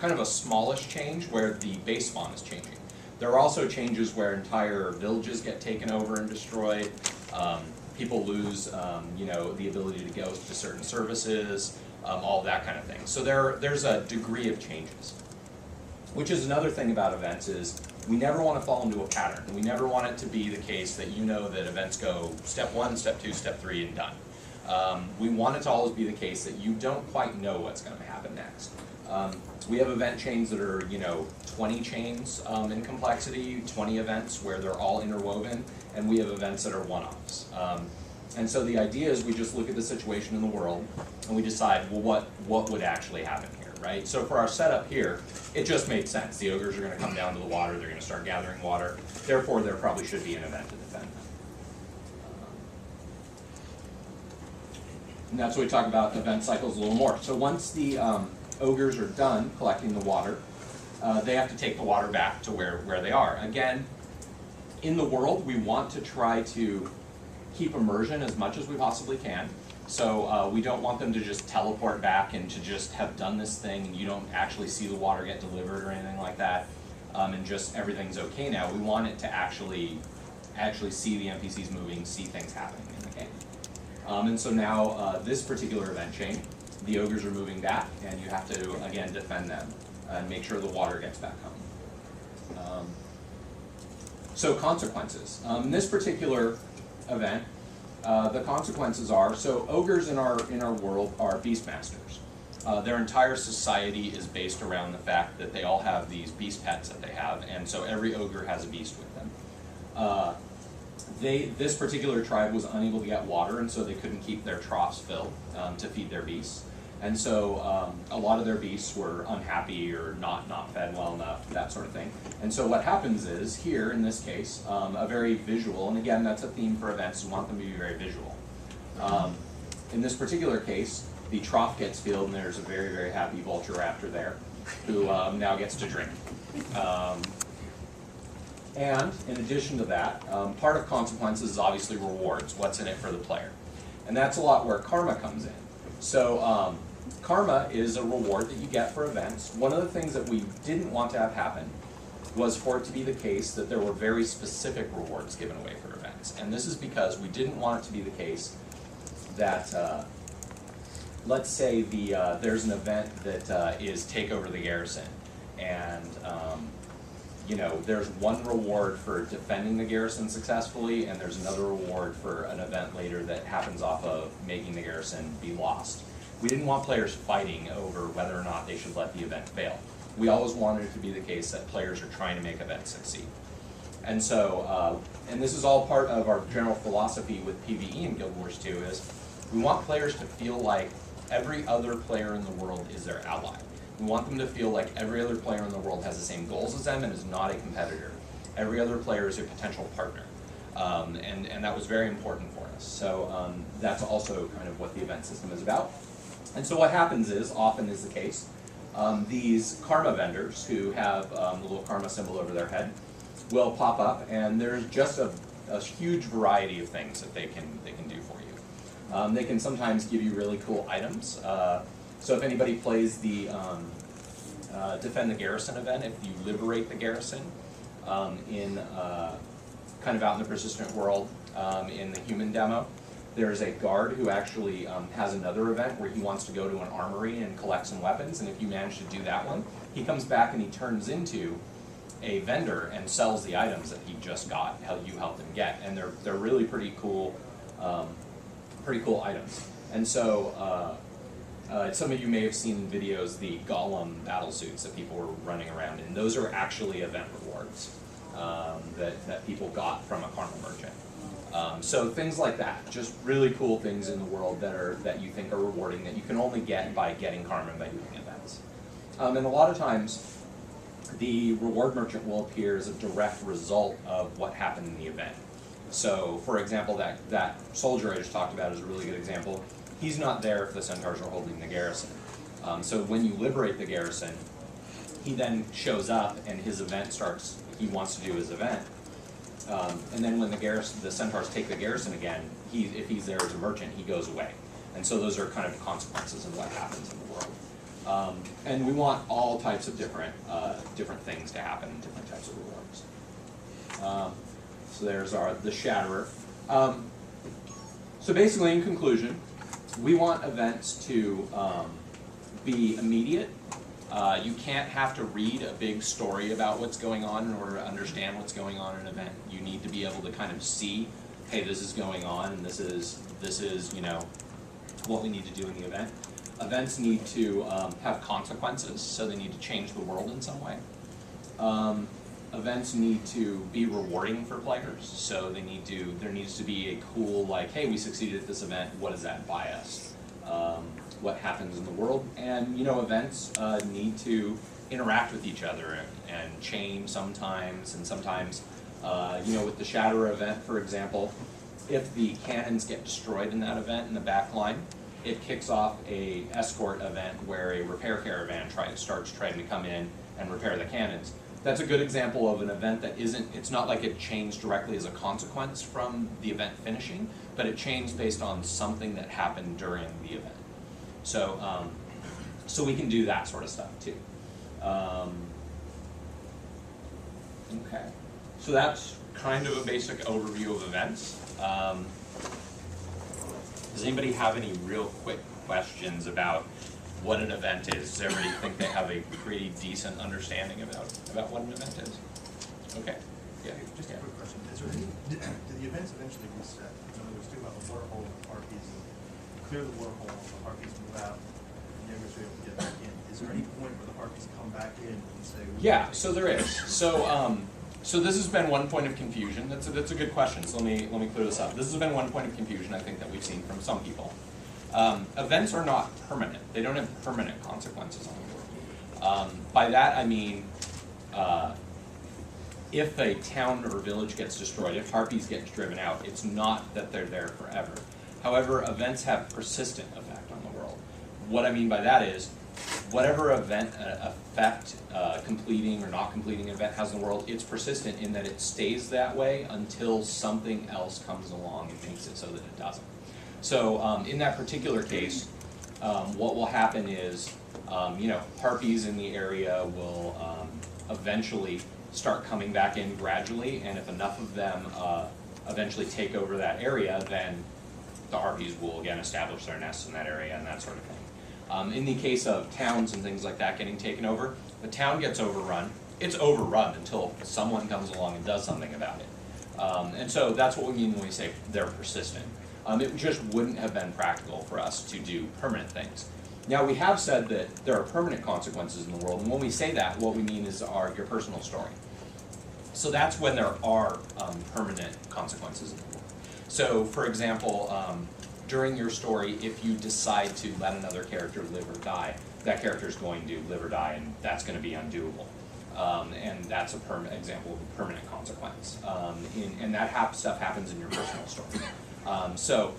kind of a smallish change where the base spawn is changing. There are also changes where entire villages get taken over and destroyed. People lose, you know, the ability to go to certain services, all that kind of thing. So there's a degree of changes. Which is another thing about events is we never want to fall into a pattern. We never want it to be the case that you know that events go step 1, step 2, step 3, and done. We want it to always be the case that you don't quite know what's going to happen next. We have event chains that are, you know, 20 chains in complexity, 20 events where they're all interwoven, and we have events that are one-offs. And so the idea is we just look at the situation in the world and we decide, well, what would actually happen here, right? So for our setup here, it just made sense. The ogres are going to come down to the water, they're going to start gathering water, therefore there probably should be an event to defend them. And that's what we talk about event cycles a little more. So once the ogres are done collecting the water, they have to take the water back to where they are. Again, in the world, we want to try to keep immersion as much as we possibly can. So we don't want them to just teleport back and to just have done this thing and you don't actually see the water get delivered or anything like that, and just everything's okay now. We want it to actually see the NPCs moving, see things happening in the game. And so now this particular event chain, the ogres are moving back and you have to, again, defend them and make sure the water gets back home. So consequences. In this particular event, the consequences are, so ogres in our world are beastmasters. Their entire society is based around the fact that they all have these beast pets that they have, and so every ogre has a beast with them. This particular tribe was unable to get water, and so they couldn't keep their troughs filled to feed their beasts. And so a lot of their beasts were unhappy or not fed well enough, that sort of thing. And so what happens is, here in this case, a very visual, and again that's a theme for events, you want them to be very visual. In this particular case, the trough gets filled and there's a very, very happy vulture raptor there who now gets to drink. And in addition to that, part of consequences is obviously rewards, what's in it for the player. And that's a lot where karma comes in. So karma is a reward that you get for events. One of the things that we didn't want to have happen was for it to be the case that there were very specific rewards given away for events. And this is because we didn't want it to be the case that, let's say there's an event that is take over the garrison, and you know, there's one reward for defending the garrison successfully, and there's another reward for an event later that happens off of making the garrison be lost. We didn't want players fighting over whether or not they should let the event fail. We always wanted it to be the case that players are trying to make events succeed. And so, and this is all part of our general philosophy with PvE in Guild Wars 2, is we want players to feel like every other player in the world is their ally. We want them to feel like every other player in the world has the same goals as them and is not a competitor. Every other player is a potential partner. And that was very important for us. So that's also kind of what the event system is about. And so what happens is, often is the case, these karma vendors who have the little karma symbol over their head will pop up, and there's just a huge variety of things that they can do for you. They can sometimes give you really cool items. So if anybody plays the Defend the Garrison event, if you liberate the garrison kind of out in the persistent world in the human demo, there's a guard who actually has another event where he wants to go to an armory and collect some weapons, and if you manage to do that one, he comes back and he turns into a vendor and sells the items that he just got, how you helped him get, and they're really pretty cool items. And so some of you may have seen videos, the Golem battle suits that people were running around in. Those are actually event rewards that people got from a karma merchant. So things like that, just really cool things in the world that you think are rewarding that you can only get by getting karma by doing events. And a lot of times, the reward merchant will appear as a direct result of what happened in the event. So, for example, that soldier I just talked about is a really good example. He's not there if the centaurs are holding the garrison. So when you liberate the garrison, he then shows up and his event starts, he wants to do his event. And then when the centaurs take the garrison again, if he's there as a merchant, he goes away. And so those are kind of consequences of what happens in the world. And we want all types of different things to happen, different types of rewards. So there's the Shatterer. So basically, in conclusion, we want events to be immediate. You can't have to read a big story about what's going on in order to understand what's going on in an event. You need to be able to kind of see, hey, this is going on, and this is what we need to do in the event. Events need to have consequences, so they need to change the world in some way. Events need to be rewarding for players, so there needs to be a cool, like, hey, we succeeded at this event, what does that buy us? What happens in the world? And events need to interact with each other and change sometimes, and sometimes, with the Shatterer event, for example, if the cannons get destroyed in that event in the back line, it kicks off a escort event where a repair caravan starts trying to come in and repair the cannons. That's a good example of an event that it's not like it changed directly as a consequence from the event finishing, but it changed based on something that happened during the event. So, so we can do that sort of stuff too. Okay, so that's kind of a basic overview of events. Does anybody have any real quick questions about what an event is? Does everybody think they have a pretty decent understanding about what an event is? Okay. Yeah. Just a quick question. Do the events eventually reset? In other words, think about the water hole of the harpies and clear the water hole, the harpies move out, and the youngers are able to get back in. Is there any point where the harpies come back in and say, yeah, so there is. So this has been one point of confusion. That's a good question. So let me clear this up. This has been one point of confusion I think that we've seen from some people. Events are not permanent. They don't have permanent consequences on the world. By that I mean, if a town or village gets destroyed, if harpies get driven out, it's not that they're there forever. However, events have persistent effect on the world. What I mean by that is, whatever event effect completing or not completing an event has in the world, it's persistent in that it stays that way until something else comes along and makes it so that it doesn't. So in that particular case, what will happen is, harpies in the area will eventually start coming back in gradually, and if enough of them eventually take over that area, then the harpies will again establish their nests in that area and that sort of thing. In the case of towns and things like that getting taken over, the town gets overrun. It's overrun until someone comes along and does something about it. And so that's what we mean when we say they're persistent. It just wouldn't have been practical for us to do permanent things. Now, we have said that there are permanent consequences in the world, and when we say that, what we mean is your personal story. So that's when there are permanent consequences in the world. So, for example, during your story, if you decide to let another character live or die, that character is going to live or die, and that's going to be undoable. And that's a example of a permanent consequence. And that stuff happens in your personal story. So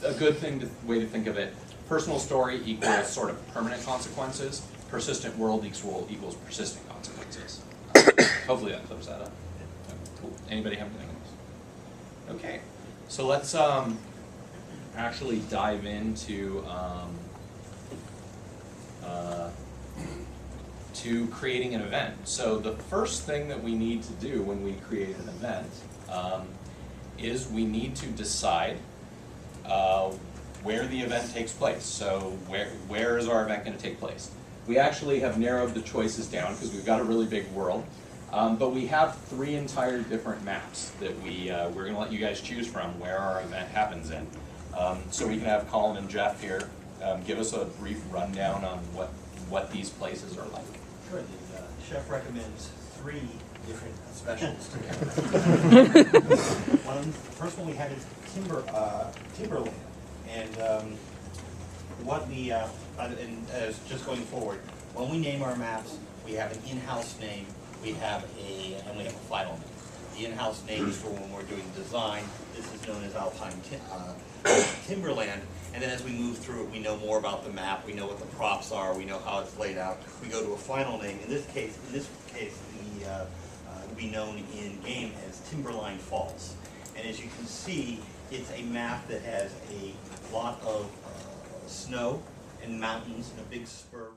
a good way to think of it, personal story equals sort of permanent consequences, persistent world equals persistent consequences. Hopefully that clears that up. Cool. Anybody have anything else? Okay, so let's actually dive into to creating an event. So the first thing that we need to do when we create an event is we need to decide where the event takes place. So where is our event going to take place? We actually have narrowed the choices down because we've got a really big world, but we have 3 entire different maps that we're going to let you guys choose from where our event happens in. So we can have Colin and Jeff here give us a brief rundown on what these places are like. Sure. The chef recommends 3 different specials. The first one we have is Timberland, and as just going forward, when we name our maps, we have an in-house name, and we have a final name. The in-house name is for when we're doing design. This is known as Alpine Timberland. And then as we move through it, we know more about the map, we know what the props are, we know how it's laid out. We go to a final name. In this case, will be known in game as Timberline Falls. And as you can see, it's a map that has a lot of snow and mountains and a big spur.